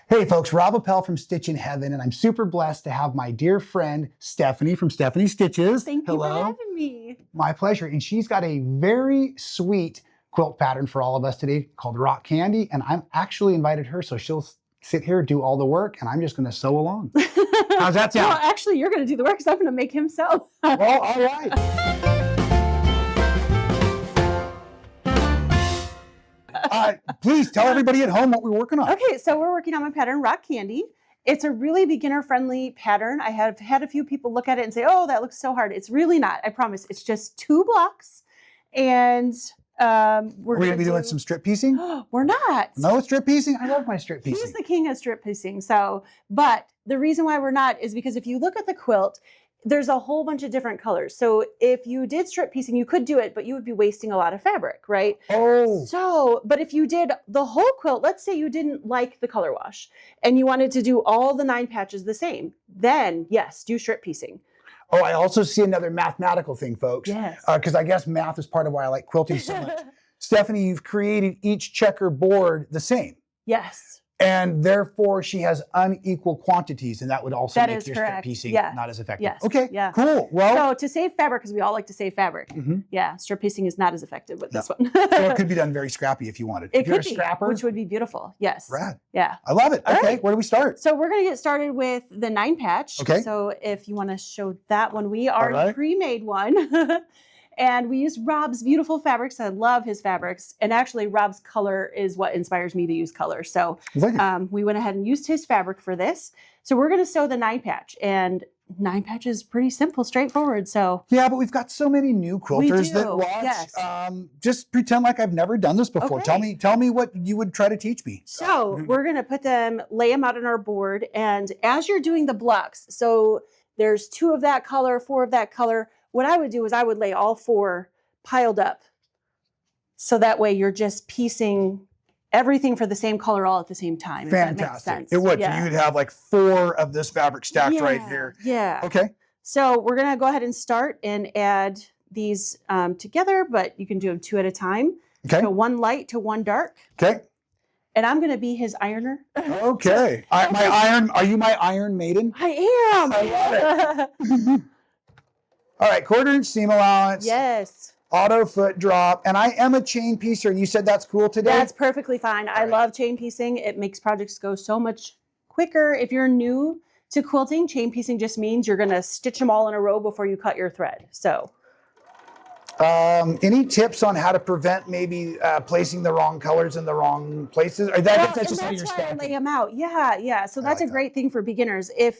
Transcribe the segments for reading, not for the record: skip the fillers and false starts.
Hey folks, Rob Appell from Stitchin Heaven, and I'm super blessed to have my dear friend Stephanie from Stephanie Stitches. Thank you for having me. My pleasure. And she's got a very sweet quilt pattern for all of us today called Rock Candy, and I'm actually invited her, so she'll sit here, do all the work, and I'm just going to sew along. How's that sound? Well, actually, you're going to do the work because I'm going to make him sew. Well, all right. Please tell everybody at home what we're working on. Okay, so we're working on my pattern, Rock Candy. It's a really beginner-friendly pattern. I have had a few people look at it and say, oh, that looks so hard. It's really not, I promise. It's just 2 blocks, and we're going to be doing some strip piecing? We're not. No strip piecing? I love my strip piecing. He's the king of strip piecing. So, but the reason why we're not is because if you look at the quilt, there's a whole bunch of different colors. So if you did strip piecing, you could do it, but you would be wasting a lot of fabric, right? Oh. So, but if you did the whole quilt, let's say you didn't like the color wash and you wanted to do all the 9 patches the same, then yes, do strip piecing. Oh, I also see another mathematical thing, folks. Yes. Because I guess math is part of why I like quilting so much. Stephanie, you've created each checker board the same. Yes. And therefore, she has unequal quantities, and that would also make your strip piecing Yeah. not as effective. Yes. Okay, Yeah. cool. Well, so to save fabric, because we all like to save fabric, yeah, strip piecing is not as effective with this one. so it could be done very scrappy if you wanted. It if you're could a be, scrapper, which would be beautiful. Yes. rad. Yeah. I love it. All Okay, right. where do we start? So we're going to get started with the 9 patch. Okay. So if you want to show that one, we already right. pre-made one. And we used Rob's beautiful fabrics. I love his fabrics. And actually, Rob's color is what inspires me to use color. So we went ahead and used his fabric for this. So we're going to sew the 9 patch. And 9 patch is pretty simple, straightforward. So yeah, but we've got so many new quilters that watch. Yes. Just pretend like I've never done this before. Okay. Tell me what you would try to teach me. So we're going to lay them out on our board. And as you're doing the blocks, so there's 2 of that color, 4 of that color. What I would do is I would lay all 4 piled up. So that way you're just piecing everything for the same color all at the same time. Fantastic. If that makes sense. It would. Yeah. So you'd have like 4 of this fabric stacked right here. Yeah. Okay. So we're going to go ahead and start and add these together, but you can do them 2 at a time. Okay. So 1 light to 1 dark. Okay. And I'm going to be his ironer. Okay. Are you my iron maiden? I am. I love it. All right, 1/4 inch seam allowance. Yes. Auto foot drop. And I am a chain piecer, and you said that's cool today? That's perfectly fine. I love chain piecing. It makes projects go so much quicker. If you're new to quilting, chain piecing just means you're going to stitch them all in a row before you cut your thread. So, any tips on how to prevent maybe placing the wrong colors in the wrong places? Or that's just how you're why I stacking. lay them out. Yeah. So that's a great thing for beginners. And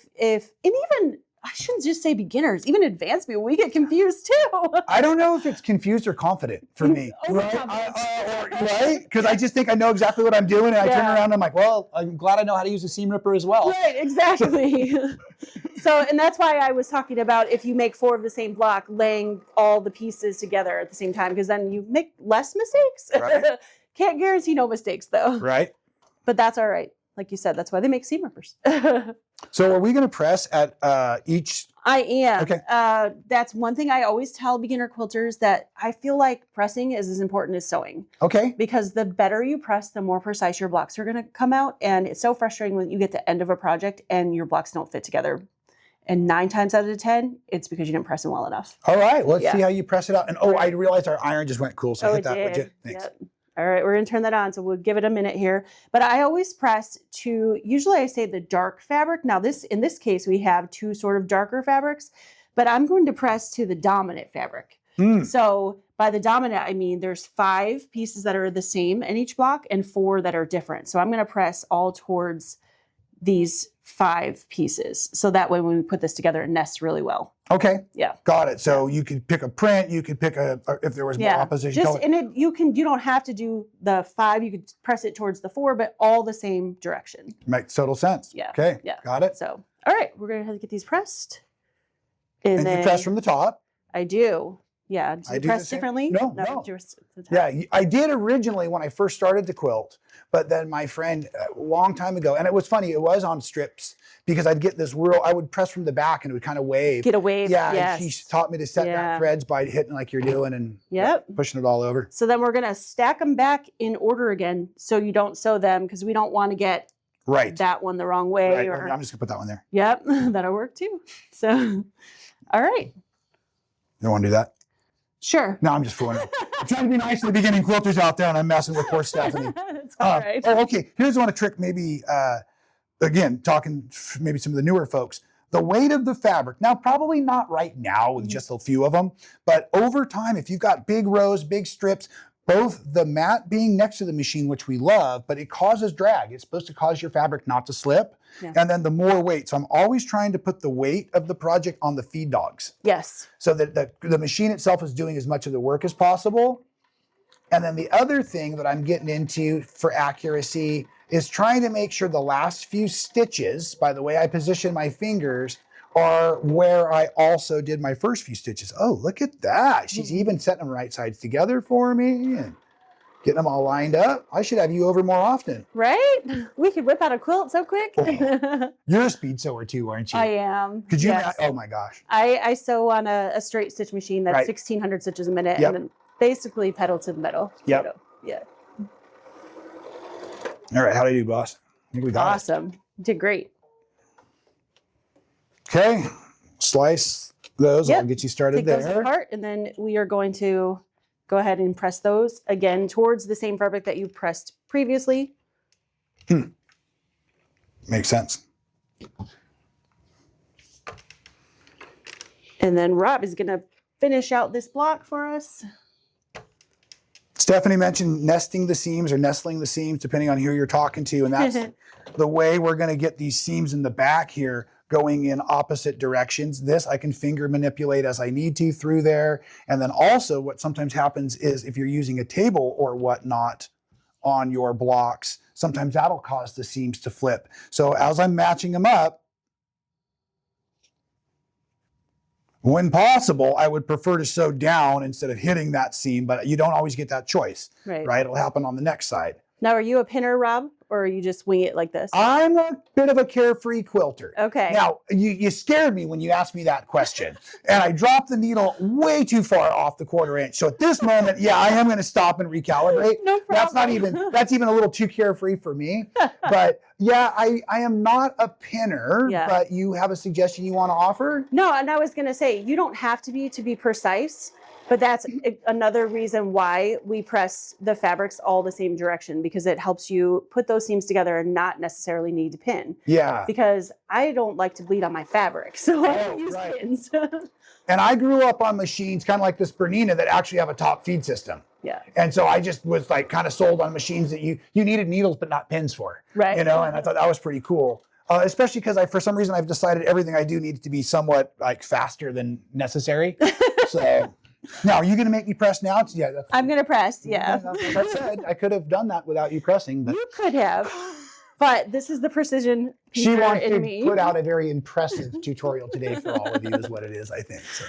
even I shouldn't just say beginners, even advanced people, we get confused too. I don't know if it's confused or confident for me. Right? Because I just think I know exactly what I'm doing, and I turn around and I'm like, well, I'm glad I know how to use a seam ripper as well. Right, exactly. And that's why I was talking about if you make 4 of the same block, laying all the pieces together at the same time, because then you make less mistakes. Right. Can't guarantee no mistakes though. Right. But that's all right. Like you said, that's why they make seam rippers. So are we going to press at each? I am. Okay. That's one thing I always tell beginner quilters, that I feel like pressing is as important as sewing. Okay. Because the better you press, the more precise your blocks are going to come out. And it's so frustrating when you get to the end of a project and your blocks don't fit together. And 9 times out of 10, it's because you didn't press them well enough. All right. Let's see how you press it out. And I realized our iron just went cool. So hit that, would you? Thanks. Yep. All right, we're going to turn that on, so we'll give it a minute here. But I always press to, usually I say the dark fabric. Now in this case, we have 2 sort of darker fabrics, but I'm going to press to the dominant fabric. So by the dominant, I mean there's 5 pieces that are the same in each block and 4 that are different. So I'm going to press all towards these 5 pieces. So that way when we put this together, it nests really well. Okay. Yeah. Got it. So you could pick a print, you could pick if there was more opposition. You don't have to do the 5, you could press it towards the 4, but all the same direction. Makes total sense. Yeah. Okay. Yeah. Got it. So, all right, we're going to get these pressed. And then you press from the top. I do. Yeah. Do you press differently? No. Yeah, I did originally when I first started to quilt, but then my friend a long time ago, and it was funny, it was on strips, because I'd get this I would press from the back and it would kind of wave. Get a wave. Yeah, yes. and she taught me to set back threads by hitting like you're doing and pushing it all over. So then we're going to stack them back in order again so you don't sew them, because we don't want to get Right. that one the wrong way. Right. Or, I'm just gonna put that one there. yep, that'll work too. So, all right. You want to do that? Sure. No, I'm just fooling. I'm trying to be nice to the beginning quilters out there, and I'm messing with poor Stephanie. That's all right. Oh, okay. Here's one trick. Maybe again, talking maybe some of the newer folks. The weight of the fabric. Now, probably not right now with just a few of them, but over time, if you've got big rows, big strips, both the mat being next to the machine, which we love, but it causes drag. It's supposed to cause your fabric not to slip. Yeah. And then the more weight. So I'm always trying to put the weight of the project on the feed dogs. Yes. So that the machine itself is doing as much of the work as possible. And then the other thing that I'm getting into for accuracy is trying to make sure the last few stitches, by the way I position my fingers, are where I also did my first few stitches. Oh, look at that. She's even setting them right sides together for me and getting them all lined up. I should have you over more often. Right? We could whip out a quilt so quick. Oh, you're a speed sewer too, aren't you? I am. Could you? Yes. Oh my gosh. I sew on a straight stitch machine that's Right. 1,600 stitches a minute, Yep. and then basically pedal to the metal. Yep. Metal. Yeah. All right, how do you do, boss? I think we got it. Awesome. You did great. Okay, slice those. Yep. I'll get you started Take there. those apart, and then we are going to go ahead and press those again towards the same fabric that you pressed previously. Makes sense. And then Rob is going to finish out this block for us. Stephanie mentioned nesting the seams or nestling the seams, depending on who you're talking to. And that's the way we're going to get these seams in the back here going in opposite directions. This I can finger manipulate as I need to through there. And then also what sometimes happens is if you're using a table or whatnot on your blocks, sometimes that'll cause the seams to flip. So as I'm matching them up, when possible, I would prefer to sew down instead of hitting that seam, but you don't always get that choice, right? It'll happen on the next side. Now, are you a pinner, Rob, or you just wing it like this? I'm a bit of a carefree quilter. Okay. Now, you scared me when you asked me that question, and I dropped the needle way too far off the 1/4 inch. So at this moment, yeah, I am going to stop and recalibrate. No problem. That's even a little too carefree for me. But yeah, I am not a pinner, but you have a suggestion you want to offer? No, and I was going to say, you don't have to be precise. But that's another reason why we press the fabrics all the same direction, because it helps you put those seams together and not necessarily need to pin. Yeah. Because I don't like to bleed on my fabric, so I don't use pins. And I grew up on machines kind of like this Bernina that actually have a top feed system. Yeah. And so I just was like kind of sold on machines that you needed needles but not pins for. Right. You know, and I thought that was pretty cool. Especially because for some reason I've decided everything I do needs to be somewhat like faster than necessary. So now, are you going to make me press now? Yeah, I'm going to press, yeah. Like I said, I could have done that without you pressing. But you could have, but this is the precision she wants in to me. put out a very impressive tutorial today for all of you is what it is, I think. So.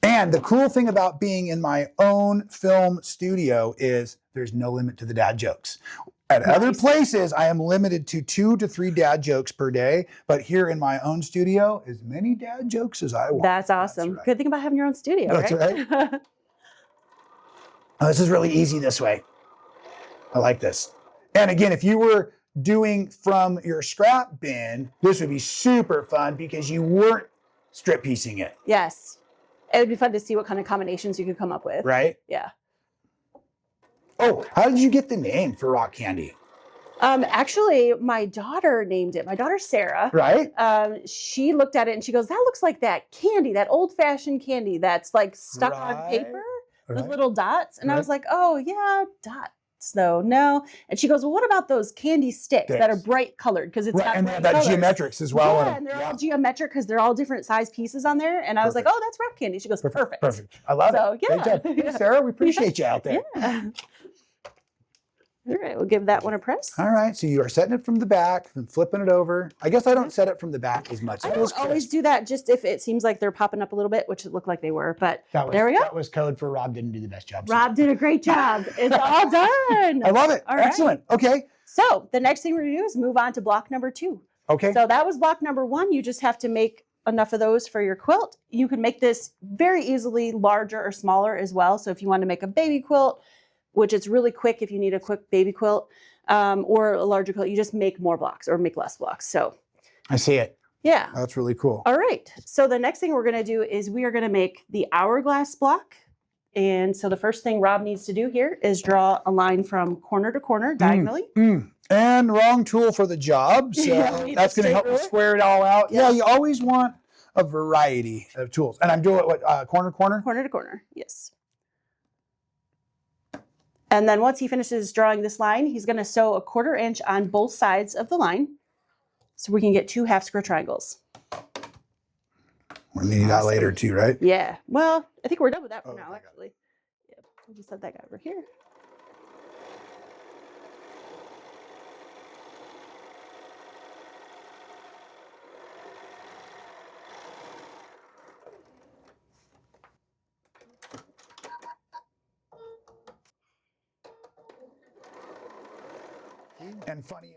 And the cool thing about being in my own film studio is there's no limit to the dad jokes. At other places, I am limited to 2 to 3 dad jokes per day, but here in my own studio, as many dad jokes as I want. That's awesome. That's right. Good thing about having your own studio, That's right? Oh, this is really easy this way. I like this. And again, if you were doing from your scrap bin, this would be super fun because you weren't strip piecing it. Yes. It would be fun to see what kind of combinations you could come up with. Right? Yeah. Oh, how did you get the name for rock candy? Actually, my daughter named it. My daughter, Sarah. Right. She looked at it and she goes, that looks like that candy, that old-fashioned candy that's like stuck on paper, the little dots. And I was like, oh, yeah, dots, though. No. And she goes, well, what about those candy sticks that are bright colored? Because it's got and bright that colors. geometrics as well. Yeah, and they're all geometric because they're all different size pieces on there. And I was like, oh, that's rock candy. She goes, perfect. Perfect. I love it. Yeah. Great job. Hey, Sarah, we appreciate you out there. Yeah. All right, we'll give that one a press. All right, so you are setting it from the back and flipping it over. I guess I don't set it from the back as much. I don't always do that, just if it seems like they're popping up a little bit, which it looked like they were, but there we go. That was code for Rob didn't do the best job. Rob did a great job. It's all done. I love it. All Excellent. Right. Okay. So the next thing we're gonna do is move on to block number 2. Okay. So that was block number 1. You just have to make enough of those for your quilt. You can make this very easily larger or smaller as well. So if you want to make a baby quilt, which is really quick if you need a quick baby quilt or a larger quilt. You just make more blocks or make less blocks. So I see it. yeah. That's really cool. All right. So the next thing we're going to do is we are going to make the hourglass block. And so the first thing Rob needs to do here is draw a line from corner to corner diagonally. And wrong tool for the job. So Yeah, that's going to help me square it all out. Yeah. Yeah, you always want a variety of tools. And I'm doing what, corner, corner? Corner to corner, yes. And then once he finishes drawing this line, he's going to sew 1/4 inch on both sides of the line so we can get 2 half square triangles. We're going to need that later too, right? Yeah. Well, I think we're done with that for now, okay. actually. Yeah. We'll just set that guy over here. And funny.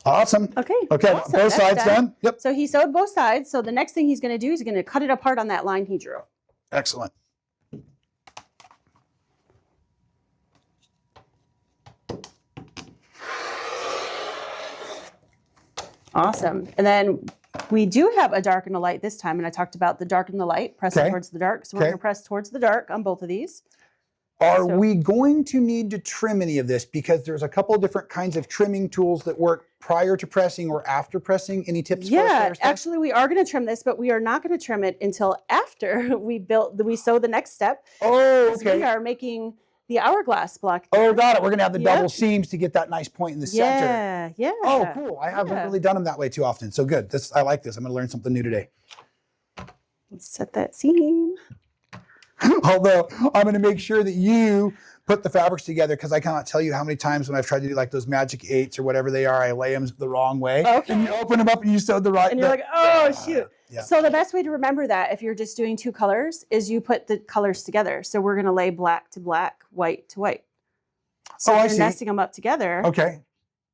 Awesome. Okay. Okay, awesome. both That's sides done? Yep. So he sewed both sides. So the next thing he's going to do is he's going to cut it apart on that line he drew. Excellent. Awesome. And then we do have a dark and a light this time. And I talked about the dark and the light, pressing Okay. towards the dark. So we're Okay. going to press towards the dark on both of these. Are So- we going to need to trim any of this? Because there's a couple of different kinds of trimming tools that work prior to pressing or after pressing. Any tips for us Yeah, there, Steph? actually we are going to trim this, but we are not going to trim it until after we sew the next step. Oh, 'Cause We okay. are making the hourglass block. Oh, got it. We're going to have the Yep. double seams to get that nice point in the center. Yeah, yeah. Oh, cool. I haven't Yeah. really done them that way too often. So good. I like this. I'm going to learn something new today. Let's set that seam. Although I'm going to make sure that you put the fabrics together, because I cannot tell you how many times when I've tried to do like those magic 8s or whatever they are, I lay them the wrong way. Okay. And you open them up and you sewed the right. And you're like, oh, shoot. Yeah. So the best way to remember that if you're just doing 2 colors is you put the colors together. So we're going to lay black to black, white to white. So I you're see. nesting them up together. Okay.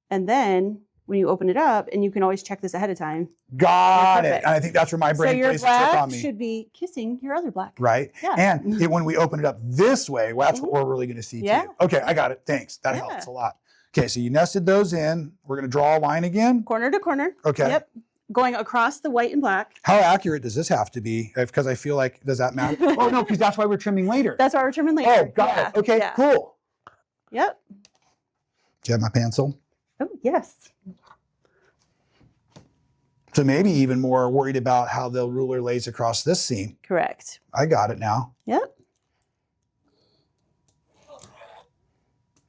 And then when you open it up, and you can always check this ahead of time. Got You're it. perfect. And I think that's where my So brain your plays a trick black on me. should be kissing your other black. Right. Yeah. And when we open it up this way, well, that's what we're really going to see Yeah. too. Okay, I got it. Thanks. That Yeah. helps a lot. Okay, so you nested those in. We're going to draw a line again. Corner to corner. Okay. Yep. Going across the white and black. How accurate does this have to be? Because I feel like, does that matter? Oh, no, because that's why we're trimming later. That's why we're trimming later. Oh, got Yeah. it. Okay, Yeah. cool. Yep. Do you have my pencil? Oh, yes. So maybe even more worried about how the ruler lays across this seam. Correct. I got it now. Yep.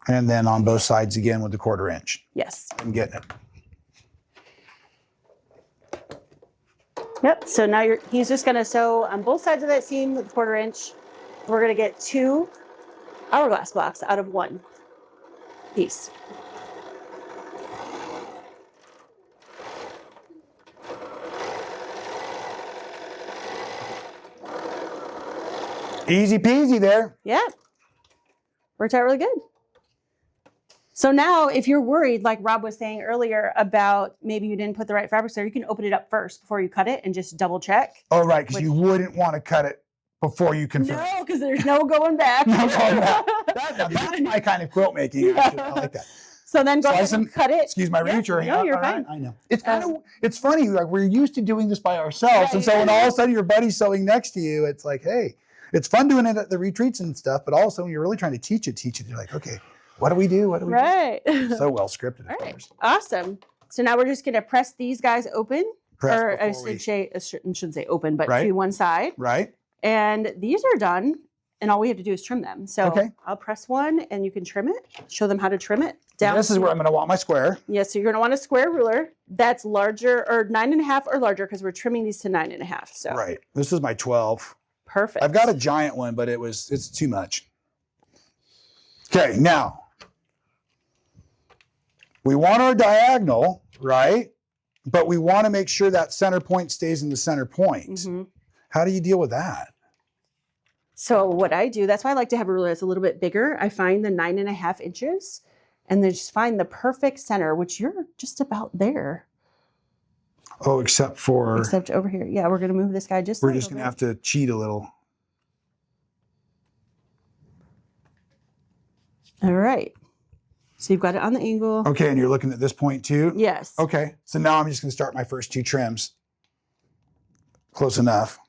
And then on both sides again with the 1/4 inch. Yes. I'm getting it. Yep. So now he's just going to sew on both sides of that seam with 1/4 inch. We're going to get 2 hourglass blocks out of 1 piece. Easy peasy there. Yeah. Worked out really good. So now if you're worried, like Rob was saying earlier, about maybe you didn't put the right fabrics there, you can open it up first before you cut it and just double check. Oh, right, because Which- you wouldn't want to cut it before you confirm. No, because there's no going back. No going back. That's my kind of quilt making. Actually. I like that. So then go ahead Slice 'em. and cut it. Excuse my Yeah, reach or no, you're all right, fine. I know. It's kind of it's funny. Like we're used to doing this by ourselves, and so when Right. all of a sudden your buddy's sewing next to you, it's like, hey, it's fun doing it at the retreats and stuff. But all of a sudden, when you're really trying to teach it, you're like, okay, what do we do? What do we Right. do? So well scripted, All of right. course. Awesome. So now we're just going to press these guys open. Press or I before we- shouldn't say open, but Right. to one side. right? And these are done. And all we have to do is trim them. So Okay. I'll press one and you can trim it. Show them how to trim it. Down. This is where I'm going to want my square. Yes, so you're going to want a square ruler that's larger or 9.5 or larger because we're trimming these to 9.5. So Right. This is my 12. perfect. I've got a giant one, but it's too much. Okay, now we want our diagonal, right? But we want to make sure that center point stays in the center point. Mhm. How do you deal with that? So what I do, that's why I like to have a ruler that's a little bit bigger. I find the 9.5 inches and then just find the perfect center, which you're just about there. Oh, except for Except over here. Yeah, we're going to move this guy just a we're little just going to bit. have to cheat a little. All right. So you've got it on the angle. Okay, and you're looking at this point too? Yes. Okay, so now I'm just gonna start my first 2 trims. Close enough.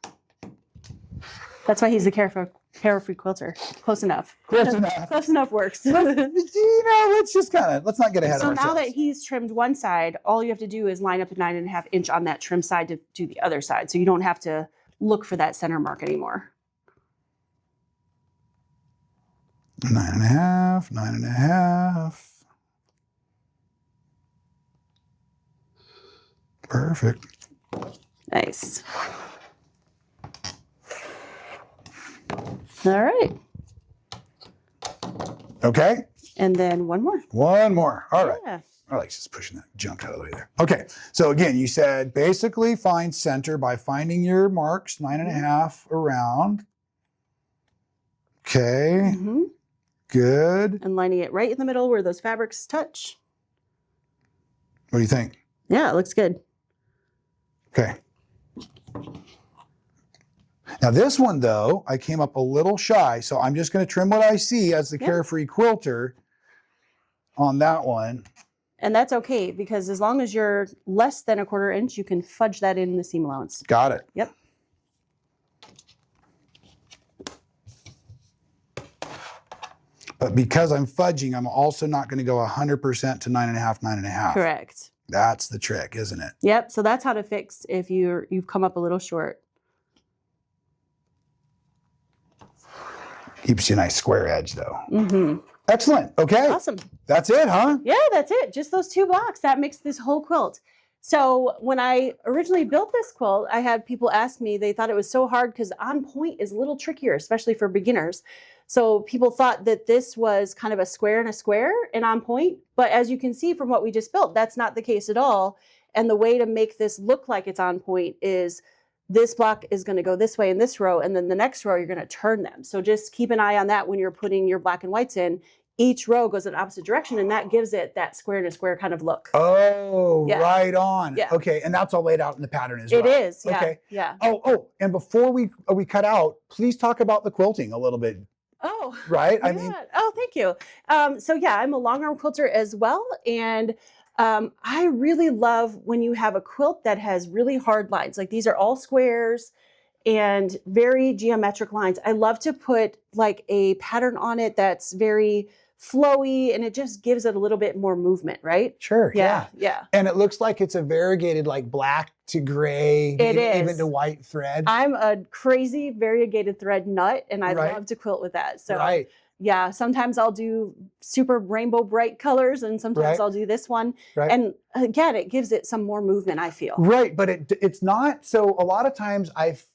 That's why he's the carefree quilter. Close enough. Close enough. Close enough works. Let's not get ahead of So ourselves. now that he's trimmed one side, all you have to do is line up a 9.5 inch on that trim side to do the other side. So you don't have to look for that center mark anymore. 9.5, 9.5. Perfect. Nice. All right. Okay. And then one more. One more. All right. Yeah. I like just pushing that junk out of the way there. Okay. So again, you said basically find center by finding your marks, 9.5 around. Okay. Mm-hmm. Good. And lining it right in the middle where those fabrics touch. What do you think? Yeah, it looks good. Okay. Now this one though, I came up a little shy, so I'm just going to trim what I see as the carefree quilter on that one. And that's okay, because as long as you're less than 1/4 inch, you can fudge that in the seam allowance. Got it. Yep. But because I'm fudging, I'm also not going to go 100% to 9.5, 9.5. Correct. That's the trick, isn't it? Yep. So that's how to fix if you've come up a little short. Keeps you a nice square edge though. Mm-hmm. Excellent. Okay. Awesome. That's it, huh? Yeah, that's it. Just those 2 blocks. That makes this whole quilt. So when I originally built this quilt, I had people ask me, they thought it was so hard because on point is a little trickier, especially for beginners. So people thought that this was kind of a square and a square and on point. But as you can see from what we just built, that's not the case at all. And the way to make this look like it's on point is this block is going to go this way in this row, and then the next row you're going to turn them. So just keep an eye on that when you're putting your black and whites in. Each row goes in the opposite direction, and that gives it that square to square kind of look. Oh, Yeah. right on. Yeah. Okay, and that's all laid out in the pattern as well. It is, yeah. Okay. Yeah. Oh, and before we cut out, please talk about the quilting a little bit. Oh, Right? yeah. I mean, Oh, thank you. So yeah, I'm a long arm quilter as well, and I really love when you have a quilt that has really hard lines. Like these are all squares and very geometric lines. I love to put like a pattern on it that's very flowy, and it just gives it a little bit more movement, right? sure. Yeah. And it looks like it's a variegated, like black to gray, It even is. to white thread. I'm a crazy variegated thread nut, and I Right. love to quilt with that. So right. yeah, sometimes I'll do super rainbow bright colors, and sometimes Right. I'll do this one. Right. And again, it gives it some more movement, I feel. Right, but it's not. So a lot of times I've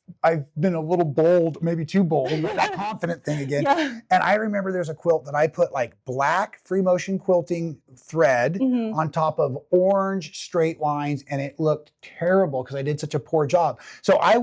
been a little bold, maybe too bold, that confident thing again. Yeah. And I remember there's a quilt that I put like black free motion quilting thread Mhm. on top of orange straight lines, and it looked terrible because I did such a poor job. So I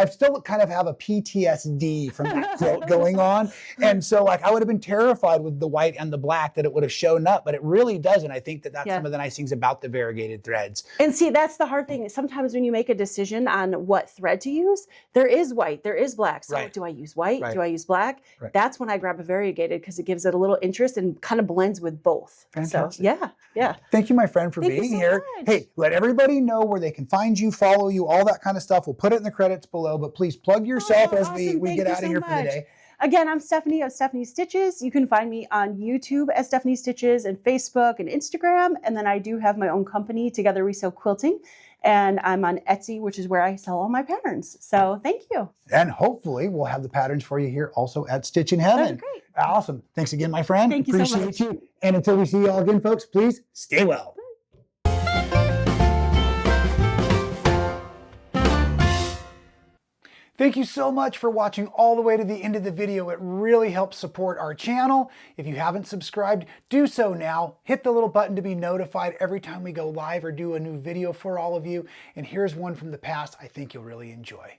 still kind of have a PTSD from that quilt going on. And so like I would have been terrified with the white and the black that it would have shown up, but it really doesn't. I think that's Yeah. some of the nice things about the variegated threads. And see, that's the hard thing. Sometimes when you make a decision on what thread to use, there is white, there is black. So Right. do I use white? Right. Do I use black? Right. That's when I grab a variegated because it gives it a little interest and kind of blends with both. Fantastic. So yeah. Thank you, my friend, for Thank you being so here. much. Hey, let everybody know where they can find you, follow you, all that kind of stuff. We'll put it in the credits below, but please plug yourself Oh, as we awesome. get Thank you out of so here for the much. day. Again, I'm Stephanie of Stephanie Stitches. You can find me on YouTube as Stephanie Stitches and Facebook and Instagram. And then I do have my own company, Together We Sew Quilting. And I'm on Etsy, which is where I sell all my patterns. So thank you. And hopefully we'll have the patterns for you here also at Stitchin That'd Heaven. be great. Awesome. Thanks again, my friend. Thank you so Appreciate much. you. And until we see you all again, folks, please stay well. Thank you so much for watching all the way to the end of the video. It really helps support our channel. If you haven't subscribed, do so now. Hit the little button to be notified every time we go live or do a new video for all of you. And here's one from the past I think you'll really enjoy.